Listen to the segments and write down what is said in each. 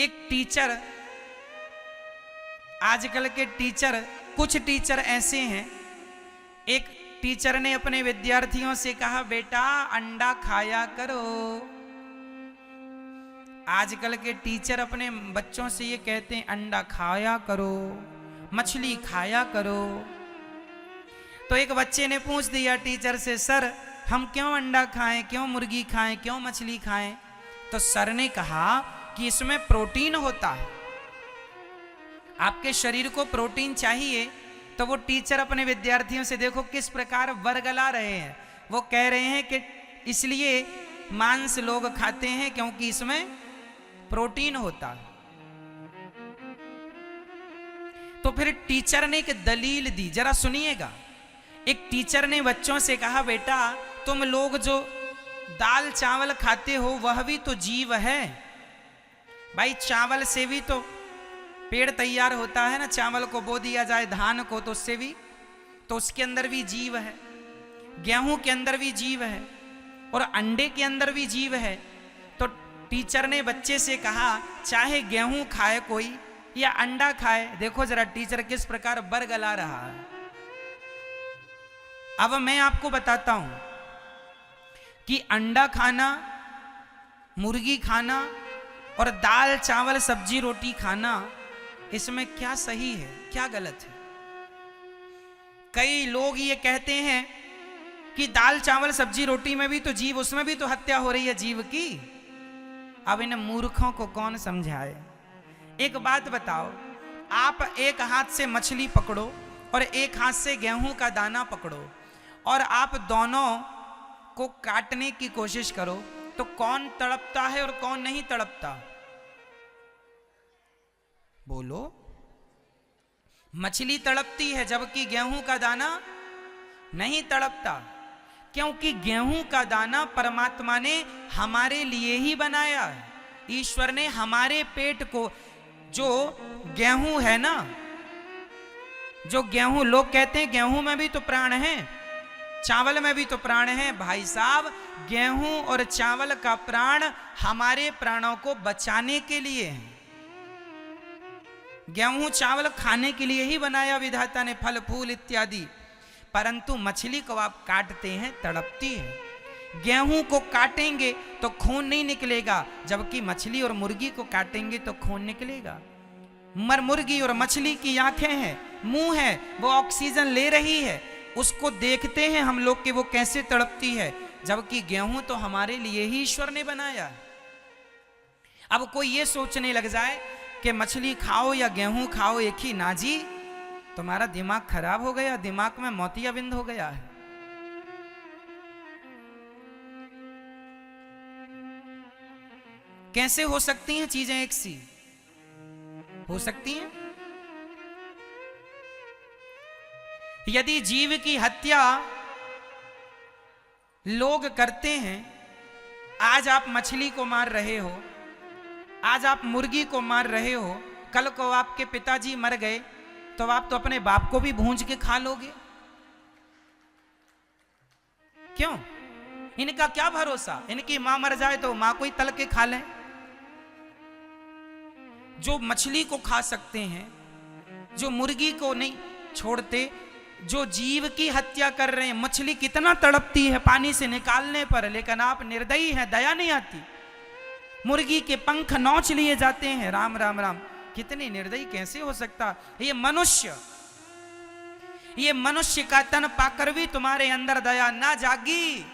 एक टीचर, आजकल के टीचर, कुछ टीचर ऐसे हैं, एक टीचर ने अपने विद्यार्थियों से कहा बेटा अंडा खाया करो। आजकल के टीचर अपने बच्चों से ये कहते हैं अंडा खाया करो, मछली खाया करो। तो एक बच्चे ने पूछ दिया टीचर से, सर हम क्यों अंडा खाएं, क्यों मुर्गी खाएं, क्यों मछली खाएं? तो सर ने कहा कि इसमें प्रोटीन होता है, आपके शरीर को प्रोटीन चाहिए। तो वो टीचर अपने विद्यार्थियों से देखो किस प्रकार वर्गला रहे हैं। वो कह रहे हैं कि इसलिए मांस लोग खाते हैं क्योंकि इसमें प्रोटीन होता है। तो फिर टीचर ने एक दलील दी, जरा सुनिएगा। एक टीचर ने बच्चों से कहा बेटा तुम लोग जो दाल चावल खाते हो वह भी तो जीव है भाई। चावल से भी तो पेड़ तैयार होता है ना, चावल को बो दिया जाए धान को तो उससे भी, तो उसके अंदर भी जीव है। गेहूं के अंदर भी जीव है और अंडे के अंदर भी जीव है। तो टीचर ने बच्चे से कहा चाहे गेहूं खाए कोई या अंडा खाए, देखो जरा टीचर किस प्रकार बरगला रहा है। अब मैं आपको बताता हूं कि अंडा खाना, मुर्गी खाना और दाल चावल सब्जी रोटी खाना, इसमें क्या सही है क्या गलत है। कई लोग ये कहते हैं कि दाल चावल सब्जी रोटी में भी तो जीव, उसमें भी तो हत्या हो रही है जीव की। अब इन मूर्खों को कौन समझाए। एक बात बताओ, आप एक हाथ से मछली पकड़ो और एक हाथ से गेहूं का दाना पकड़ो और आप दोनों को काटने की कोशिश करो तो कौन तड़पता है और कौन नहीं तड़पता? बोलो। मछली तड़पती है जबकि गेहूं का दाना नहीं तड़पता, क्योंकि गेहूं का दाना परमात्मा ने हमारे लिए ही बनाया है। ईश्वर ने हमारे पेट को, जो गेहूं है ना, जो गेहूं, लोग कहते हैं गेहूं में भी तो प्राण है, चावल में भी तो प्राण है। भाई साहब, गेहूं और चावल का प्राण हमारे प्राणों को बचाने के लिए है। गेहूं चावल खाने के लिए ही बनाया विधाता ने, फल फूल इत्यादि। परंतु मछली को आप काटते हैं तड़पती है। गेहूं को काटेंगे तो खून नहीं निकलेगा, जबकि मछली और मुर्गी को काटेंगे तो खून निकलेगा। मुर्गी और मछली की आंखें हैं, मुंह है, वो ऑक्सीजन ले रही है, उसको देखते हैं हम लोग कि वो कैसे तड़पती है। जबकि गेहूं तो हमारे लिए ही ईश्वर ने बनाया। अब कोई ये सोचने लग जाए कि मछली खाओ या गेहूं खाओ एक ही, ना जी, तुम्हारा दिमाग खराब हो गया, दिमाग में मोतियाबिंद हो गया है। कैसे हो सकती हैं चीजें एक सी? हो सकती हैं? यदि जीव की हत्या लोग करते हैं, आज आप मछली को मार रहे हो, आज आप मुर्गी को मार रहे हो, कल को आपके पिताजी मर गए तो आप तो अपने बाप को भी भूंज के खा लोगे। क्यों? इनका क्या भरोसा, इनकी मां मर जाए तो मां को ही तल के खा लें। जो मछली को खा सकते हैं, जो मुर्गी को नहीं छोड़ते, जो जीव की हत्या कर रहे हैं। मछली कितना तड़पती है पानी से निकालने पर, लेकिन आप निर्दयी हैं, दया नहीं आती। मुर्गी के पंख नोच लिए जाते हैं। राम राम राम, कितनी निर्दयी कैसे हो सकता। ये मनुष्य का तन पाकर भी तुम्हारे अंदर दया ना जागी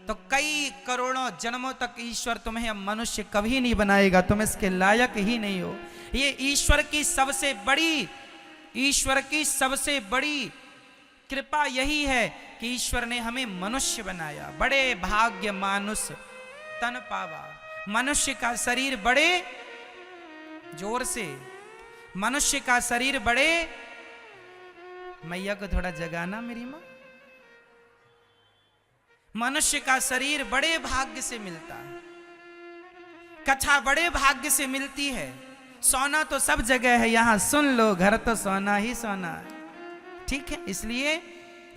तो कई करोड़ों जन्मों तक ईश्वर तुम्हें अब मनुष्य कभी नहीं बनाएगा, तुम इसके लायक ही नहीं हो। ये ईश्वर की सबसे बड़ी कृपा यही है कि ईश्वर ने हमें मनुष्य बनाया। बड़े भाग्य मानुष तन पावा। मनुष्य का शरीर बड़े, जोर से, मनुष्य का शरीर बड़े, मैया को थोड़ा जगाना मेरी मां। मनुष्य का शरीर बड़े भाग्य से मिलता है, कथा बड़े भाग्य से मिलती है। सोना तो सब जगह है, यहां सुन लो, घर तो सोना ही सोना है। ठीक है, इसलिए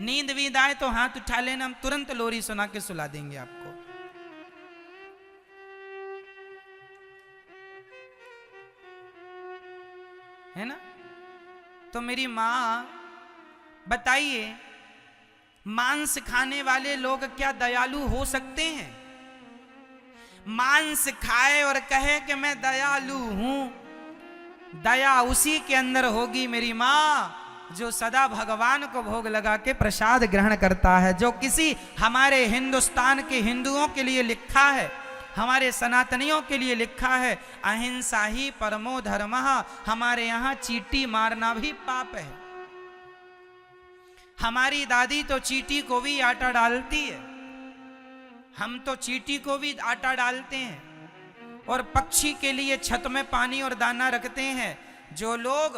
नींद वींद आए तो हाथ उठा लेना, हम तुरंत लोरी सुना के सुला देंगे आपको। है ना। तो मेरी माँ बताइए, मांस खाने वाले लोग क्या दयालु हो सकते हैं? मांस खाए और कहे कि मैं दयालु हूं। दया उसी के अंदर होगी मेरी माँ जो सदा भगवान को भोग लगा के प्रसाद ग्रहण करता है। जो किसी हमारे हिंदुस्तान के हिंदुओं के लिए लिखा है, हमारे सनातनियों के लिए लिखा है, अहिंसा ही परमो धर्मः। हमारे यहाँ चींटी मारना भी पाप है। हमारी दादी तो चींटी को भी आटा डालती है, हम तो चींटी को भी आटा डालते हैं। और पक्षी के लिए छत में पानी और दाना रखते हैं। जो लोग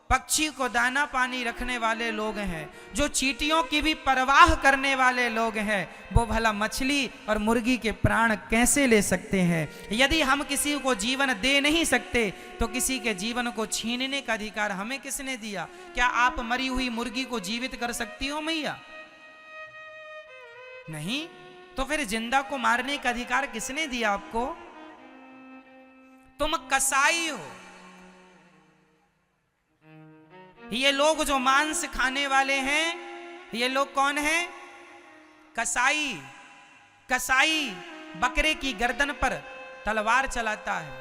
पक्षी को दाना पानी रखने वाले लोग हैं, जो चींटियों की भी परवाह करने वाले लोग हैं, वो भला मछली और मुर्गी के प्राण कैसे ले सकते हैं? यदि हम किसी को जीवन दे नहीं सकते तो किसी के जीवन को छीनने का अधिकार हमें किसने दिया? क्या आप मरी हुई मुर्गी को जीवित कर सकती हो मैया? नहीं। तो फिर जिंदा को मारने का अधिकार किसने दिया आपको? तुम कसाई हो। ये लोग जो मांस खाने वाले हैं, ये लोग कौन हैं? कसाई। कसाई बकरे की गर्दन पर तलवार चलाता है,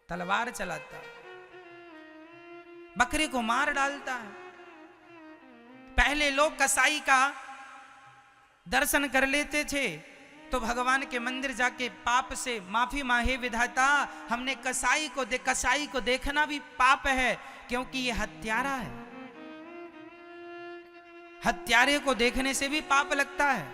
तलवार चलाता है, बकरे को मार डालता है। पहले लोग कसाई का दर्शन कर लेते थे तो भगवान के मंदिर जाके पाप से माफी मांगे, विधाता हमने कसाई को देखना भी पाप है क्योंकि ये हत्यारा है। हत्यारे को देखने से भी पाप लगता है।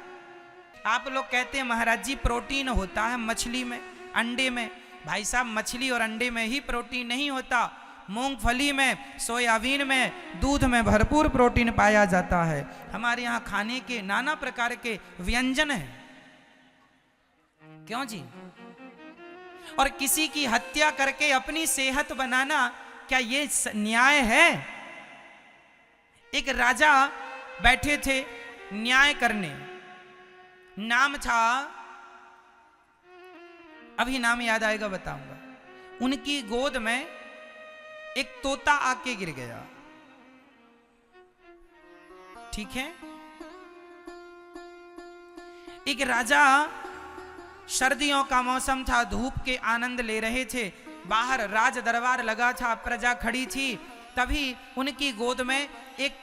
आप लोग कहते हैं महाराज जी प्रोटीन होता है मछली में, अंडे में। भाई साहब मछली और अंडे में ही प्रोटीन नहीं होता, मूंगफली में, सोयाबीन में, दूध में भरपूर प्रोटीन पाया जाता है। हमारे यहाँ खाने के नाना प्रकार के व्यंजन हैं। क्यों जी? और किसी की हत्या करके अपनी सेहत बनाना, क्या ये न्याय है? एक राजा बैठे थे न्याय करने, नाम था, अभी नाम याद आएगा बताऊंगा। उनकी गोद में एक तोता आके गिर गया। ठीक है। एक राजा, सर्दियों का मौसम था, धूप के आनंद ले रहे थे, बाहर राज दरबार लगा था, प्रजा खड़ी थी। तभी उनकी गोद में एक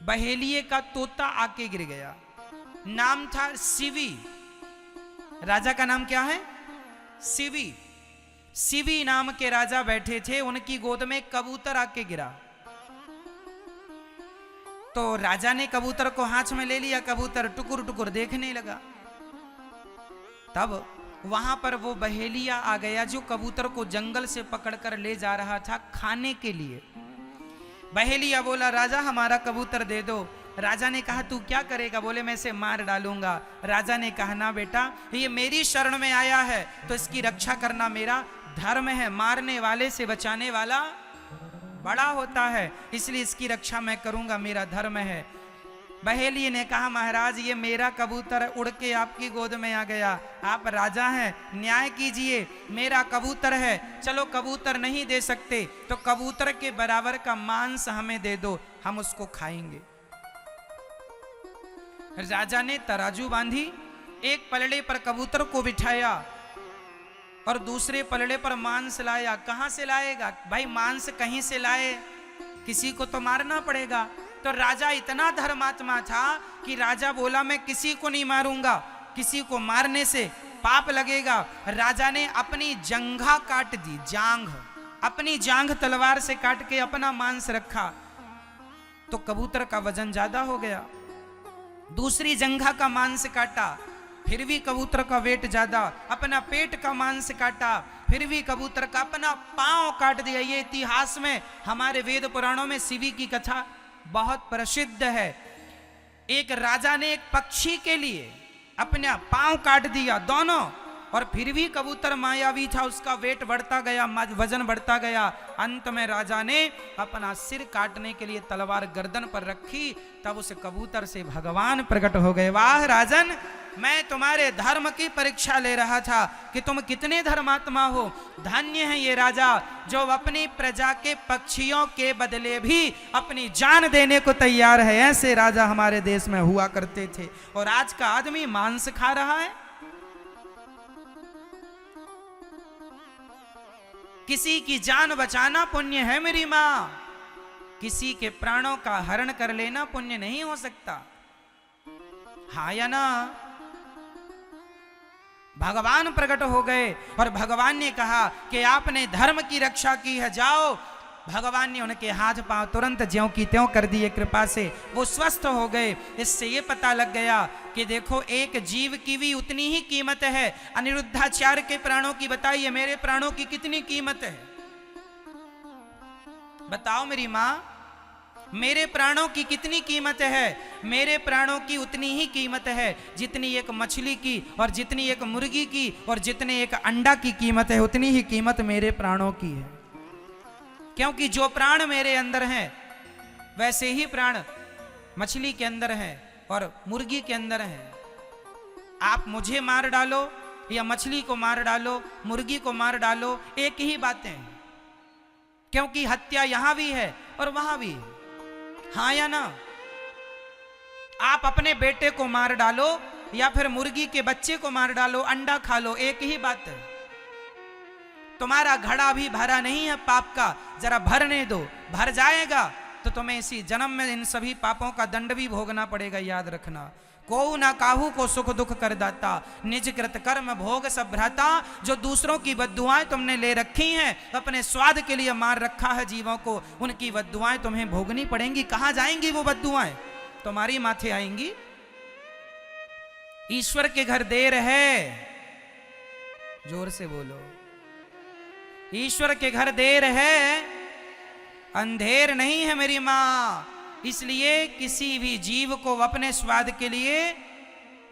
बहेलिए का तोता आके गिर गया। नाम था शिवी। राजा का नाम क्या है? शिवी। शिवी नाम के राजा बैठे थे, उनकी गोद में कबूतर आके गिरा। तो राजा ने कबूतर को हाथ में ले लिया, कबूतर टुकुर टुकुर देखने लगा। तब वहां पर वो बहेलिया आ गया जो कबूतर को जंगल से पकड़कर ले जा रहा था खाने के लिए। बहेलिया बोला राजा हमारा कबूतर दे दो। राजा ने कहा तू क्या करेगा? बोले मैं इसे मार डालूंगा। राजा ने कहा ना बेटा, ये मेरी शरण में आया है तो इसकी रक्षा करना मेरा धर्म है। मारने वाले से बचाने वाला बड़ा होता है, इसलिए इसकी रक्षा मैं करूंगा, मेरा धर्म है। बहेली ने कहा महाराज ये मेरा कबूतर उड़ के आपकी गोद में आ गया, आप राजा हैं, न्याय कीजिए, मेरा कबूतर है। चलो कबूतर नहीं दे सकते तो कबूतर के बराबर का मांस हमें दे दो, हम उसको खाएंगे। राजा ने तराजू बांधी, एक पलड़े पर कबूतर को बिठाया और दूसरे पलड़े पर मांस लाया। कहां से लाएगा भाई? मांस कहीं से लाए, किसी को तो मारना पड़ेगा। तो राजा इतना धर्मात्मा था कि राजा बोला मैं किसी को नहीं मारूंगा, किसी को मारने से पाप लगेगा। राजा ने अपनी जंघा काट दी, जांघ, अपनी जांघ तलवार से काट के अपना मांस रखा तो कबूतर का वजन ज्यादा हो गया। दूसरी जंघा का मांस काटा, फिर भी कबूतर का वेट ज्यादा। अपना पेट का मांस काटा, फिर भी कबूतर का अपना पांव काट दिया। ये इतिहास में हमारे वेद पुराणों में शिवी की कथा बहुत प्रसिद्ध है। एक राजा ने एक पक्षी के लिए अपना पांव काट दिया दोनों, और फिर भी कबूतर मायावी था, उसका वेट बढ़ता गया, वजन बढ़ता गया। अंत में राजा ने अपना सिर काटने के लिए तलवार गर्दन पर रखी, तब उस कबूतर से भगवान प्रकट हो गए। वाह राजन, मैं तुम्हारे धर्म की परीक्षा ले रहा था कि तुम कितने धर्मात्मा हो। धन्य है ये राजा जो अपनी प्रजा के पक्षियों के बदले भी अपनी जान देने को तैयार है। ऐसे राजा हमारे देश में हुआ करते थे। और आज का आदमी मांस खा रहा है। किसी की जान बचाना पुण्य है मेरी मां, किसी के प्राणों का हरण कर लेना पुण्य नहीं हो सकता। हाँ या ना? भगवान प्रकट हो गए और भगवान ने कहा कि आपने धर्म की रक्षा की है, जाओ। भगवान ने उनके हाथ पांव तुरंत ज्यों की त्यों कर दिए, कृपा से वो स्वस्थ हो गए। इससे ये पता लग गया कि देखो एक जीव की भी उतनी ही कीमत है। अनिरुद्धाचार्य के प्राणों की बताइए, मेरे प्राणों की कितनी कीमत है? बताओ मेरी मां, मेरे प्राणों की कितनी कीमत है? मेरे प्राणों की उतनी ही कीमत है जितनी एक मछली की, और जितनी एक मुर्गी की, और जितने एक अंडा की कीमत है, उतनी ही कीमत मेरे प्राणों की है। क्योंकि जो प्राण मेरे अंदर हैं वैसे ही प्राण मछली के अंदर हैं और मुर्गी के अंदर हैं। आप मुझे मार डालो या मछली को मार डालो, मुर्गी को मार डालो, एक ही बातें हैं। क्योंकि हत्या यहां भी है और वहां भी है। हाँ या ना? आप अपने बेटे को मार डालो या फिर मुर्गी के बच्चे को मार डालो, अंडा खा लो, एक ही बात है। तुम्हारा घड़ा भी भरा नहीं है पाप का, जरा भरने दो, भर जाएगा तो तुम्हें इसी जन्म में इन सभी पापों का दंड भी भोगना पड़ेगा। याद रखना, को ना काहू को सुख दुख कर दाता, निज कृत कर्म भोग सब भ्राता। जो दूसरों की बद्दुआएं तुमने ले रखी हैं, अपने स्वाद के लिए मार रखा है जीवों को, उनकी बद्दुआएं तुम्हें भोगनी पड़ेंगी। कहां जाएंगी वो बद्दुआएं? तुम्हारी माथे आएंगी। ईश्वर के घर देर है, जोर से बोलो, ईश्वर के घर देर है, अंधेर नहीं है मेरी मां। इसलिए किसी भी जीव को अपने स्वाद के लिए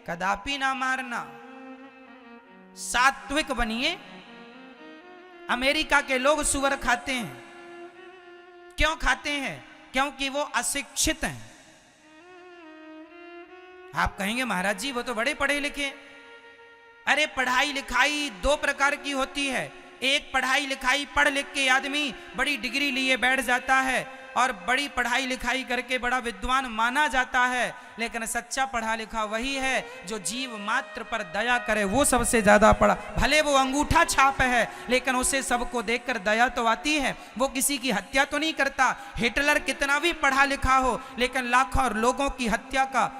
कदापि ना मारना। सात्विक बनिए। अमेरिका के लोग सुअर खाते हैं। क्यों खाते हैं? क्योंकि वो अशिक्षित हैं। आप कहेंगे महाराज जी वो तो बड़े पढ़े लिखे। अरे पढ़ाई लिखाई दो प्रकार की होती है। एक पढ़ाई लिखाई पढ़ लिख के आदमी बड़ी डिग्री लिए बैठ जाता है और बड़ी पढ़ाई लिखाई करके बड़ा विद्वान माना जाता है, लेकिन सच्चा पढ़ा लिखा वही है जो जीव मात्र पर दया करे। वो सबसे ज्यादा पढ़ा, भले वो अंगूठा छाप है लेकिन उसे सबको देखकर दया तो आती है। वो किसी की हत्या तो नहीं करता। हिटलर कितना भी पढ़ा लिखा हो लेकिन लाखों लोगों की हत्या का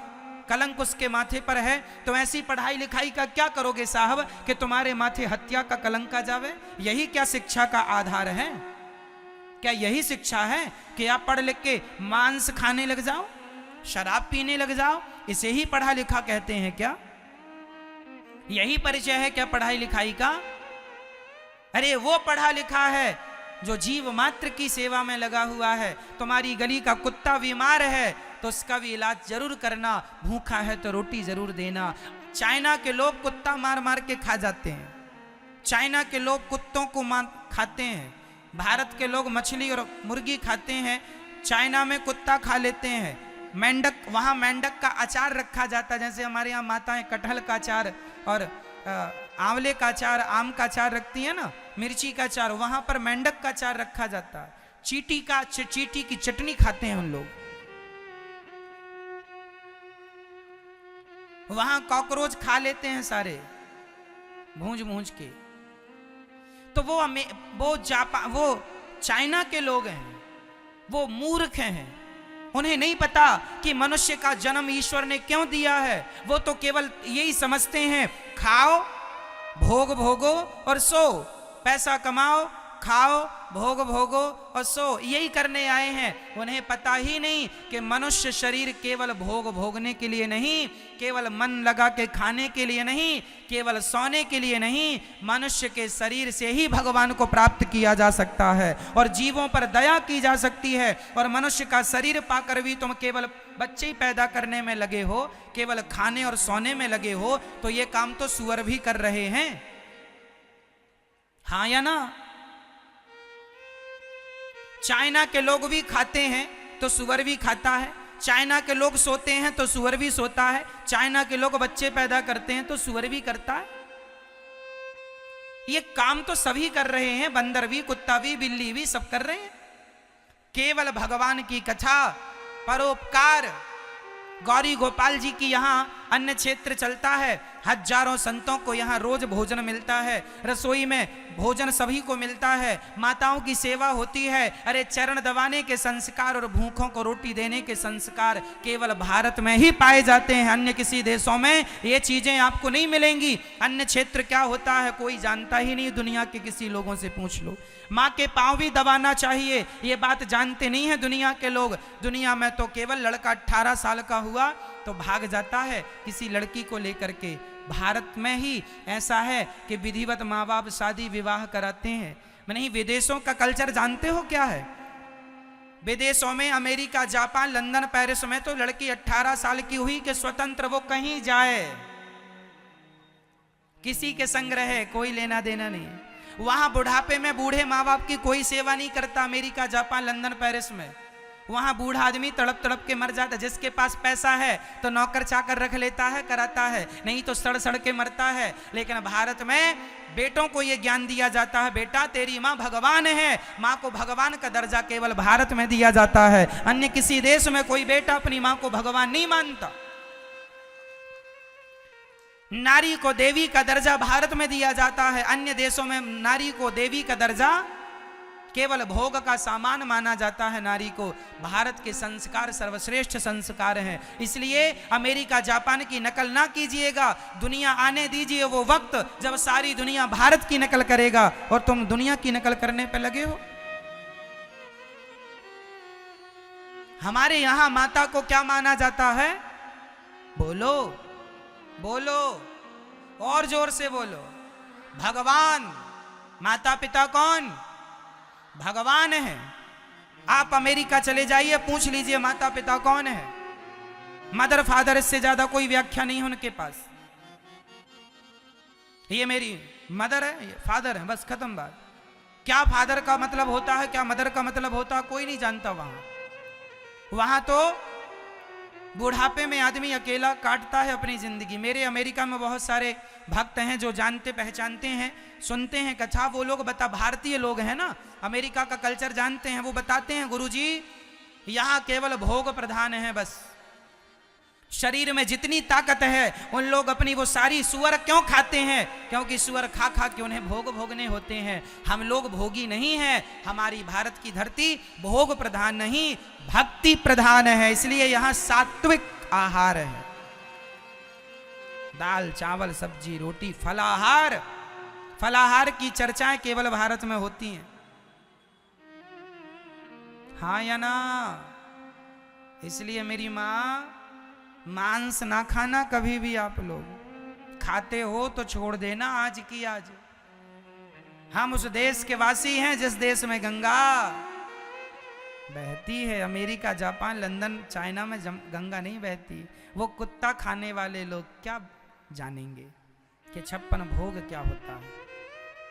कलंक उसके माथे पर है। तो ऐसी पढ़ाई लिखाई का क्या करोगे साहब कि तुम्हारे माथे हत्या का कलंक आ जावे? यही क्या शिक्षा का आधार है? क्या यही शिक्षा है कि आप पढ़ लिख के मांस खाने लग जाओ, शराब पीने लग जाओ? इसे ही पढ़ा लिखा कहते हैं क्या? यही परिचय है क्या पढ़ाई लिखाई का? अरे वो पढ़ा लिखा है जो जीव मात्र की सेवा में लगा हुआ है। तुम्हारी गली का कुत्ता बीमार है तो उसका भी इलाज जरूर करना, भूखा है तो रोटी जरूर देना। चाइना के लोग कुत्ता मार मार के खा जाते हैं। चाइना के लोग कुत्तों को मार खाते हैं। भारत के लोग मछली और मुर्गी खाते हैं, चाइना में कुत्ता खा लेते हैं। मेंढक, वहाँ मेंढक का अचार रखा जाता है। जैसे हमारे यहाँ माताएं कटहल का अचार और आंवले का अचार, आम का अचार रखती है ना, मिर्ची का अचार, वहाँ पर मेंढक का अचार रखा जाता है। चींटी की चटनी खाते हैं उन लोग। वहां कॉकरोच खा लेते हैं सारे भूंज भूंज के। तो वो चाइना के लोग हैं, वो मूर्ख हैं। उन्हें नहीं पता कि मनुष्य का जन्म ईश्वर ने क्यों दिया है। वो तो केवल यही समझते हैं खाओ, भोग भोगो और सो, पैसा कमाओ, खाओ, भोग भोगो और सो, यही करने आए हैं। उन्हें पता ही नहीं कि मनुष्य शरीर केवल भोग भोगने के लिए नहीं, केवल मन लगा के खाने के लिए नहीं, केवल सोने के लिए नहीं, मनुष्य के शरीर से ही भगवान को प्राप्त किया जा सकता है और जीवों पर दया की जा सकती है। और मनुष्य का शरीर पाकर भी तुम केवल बच्चे ही पैदा करने में लगे हो, केवल खाने और सोने में लगे हो, तो ये काम तो सुअर भी कर रहे हैं। हाँ या ना? चाइना के लोग भी खाते हैं तो सुअर भी खाता है, चाइना के लोग सोते हैं तो सुअर भी सोता है, चाइना के लोग बच्चे पैदा करते हैं तो सुअर भी करता है। ये काम तो सभी कर रहे हैं, बंदर भी, कुत्ता भी, बिल्ली भी, सब कर रहे हैं। केवल भगवान की कथा, परोपकार। गौरी गोपाल जी की यहाँ अन्न क्षेत्र चलता है, हजारों संतों को यहाँ रोज भोजन मिलता है, रसोई में भोजन सभी को मिलता है, माताओं की सेवा होती है। अरे चरण दबाने के संस्कार और भूखों को रोटी देने के संस्कार केवल भारत में ही पाए जाते हैं, अन्य किसी देशों में ये चीजें आपको नहीं मिलेंगी। अन्य क्षेत्र क्या होता है कोई जानता ही नहीं, दुनिया के किसी लोगों से पूछ लो। माँ के पांव भी दबाना चाहिए, ये बात जानते नहीं है दुनिया के लोग। दुनिया में तो केवल लड़का 18 साल का हुआ तो भाग जाता है किसी लड़की को लेकर के। भारत में ही ऐसा है कि विधिवत माँ बाप शादी विवाह कराते हैं। नहीं, विदेशों का कल्चर जानते हो क्या है? विदेशों में अमेरिका, जापान, लंदन, पेरिस में तो लड़की 18 साल की हुई कि स्वतंत्र वो कहीं जाए, किसी के संग रहे, कोई लेना देना नहीं। वहां बुढ़ापे में बूढ़े माँ बाप की कोई सेवा नहीं करता। अमेरिका, जापान, लंदन, पेरिस में वहां बूढ़ा आदमी तड़प तड़प के मर जाता है। जिसके पास पैसा है तो नौकर चाकर रख लेता है, कराता है, नहीं तो सड़ सड़ के मरता है। लेकिन भारत में बेटों को यह ज्ञान दिया जाता है, बेटा तेरी माँ भगवान है। माँ को भगवान का दर्जा केवल भारत में दिया जाता है, अन्य किसी देश में कोई बेटा अपनी माँ को भगवान नहीं मानता। नारी को देवी का दर्जा भारत में दिया जाता है, अन्य देशों में नारी को देवी का दर्जा, केवल भोग का सामान माना जाता है नारी को। भारत के संस्कार सर्वश्रेष्ठ संस्कार हैं, इसलिए अमेरिका, जापान की नकल ना कीजिएगा। दुनिया आने दीजिए वो वक्त जब सारी दुनिया भारत की नकल करेगा और तुम दुनिया की नकल करने पे लगे हो। हमारे यहां माता को क्या माना जाता है? बोलो बोलो, और जोर से बोलो। भगवान। माता पिता कौन? भगवान है। आप अमेरिका चले जाइए, पूछ लीजिए माता पिता कौन है। मदर फादर, इससे ज्यादा कोई व्याख्या नहीं है उनके पास। ये मेरी मदर है, ये फादर है, बस खत्म बात। क्या फादर का मतलब होता है, क्या मदर का मतलब होता है, कोई नहीं जानता। वहां तो बुढ़ापे में आदमी अकेला काटता है अपनी जिंदगी। मेरे अमेरिका में बहुत सारे भक्त हैं जो जानते पहचानते हैं, सुनते हैं कथा। वो लोग भारतीय लोग हैं ना, अमेरिका का कल्चर जानते हैं। वो बताते हैं गुरुजी यहाँ केवल भोग प्रधान है, बस शरीर में जितनी ताकत है उन लोग अपनी वो सारी सुअर क्यों खाते हैं? क्योंकि सुअर खा खा के उन्हें भोग भोगने होते हैं। हम लोग भोगी नहीं हैं, हमारी भारत की धरती भोग प्रधान नहीं भक्ति प्रधान है, इसलिए यहाँ सात्विक आहार है। दाल चावल सब्जी रोटी, फलाहार। फलाहार की चर्चाएं केवल भारत में होती हैं, हाँ या ना? इसलिए मेरी माँ, मांस ना खाना कभी भी। आप लोग खाते हो तो छोड़ देना आज की आज। हम उस देश के वासी हैं जिस देश में गंगा बहती है। अमेरिका, जापान, लंदन, चाइना में गंगा नहीं बहती। वो कुत्ता खाने वाले लोग क्या जानेंगे कि 56 भोग क्या होता है।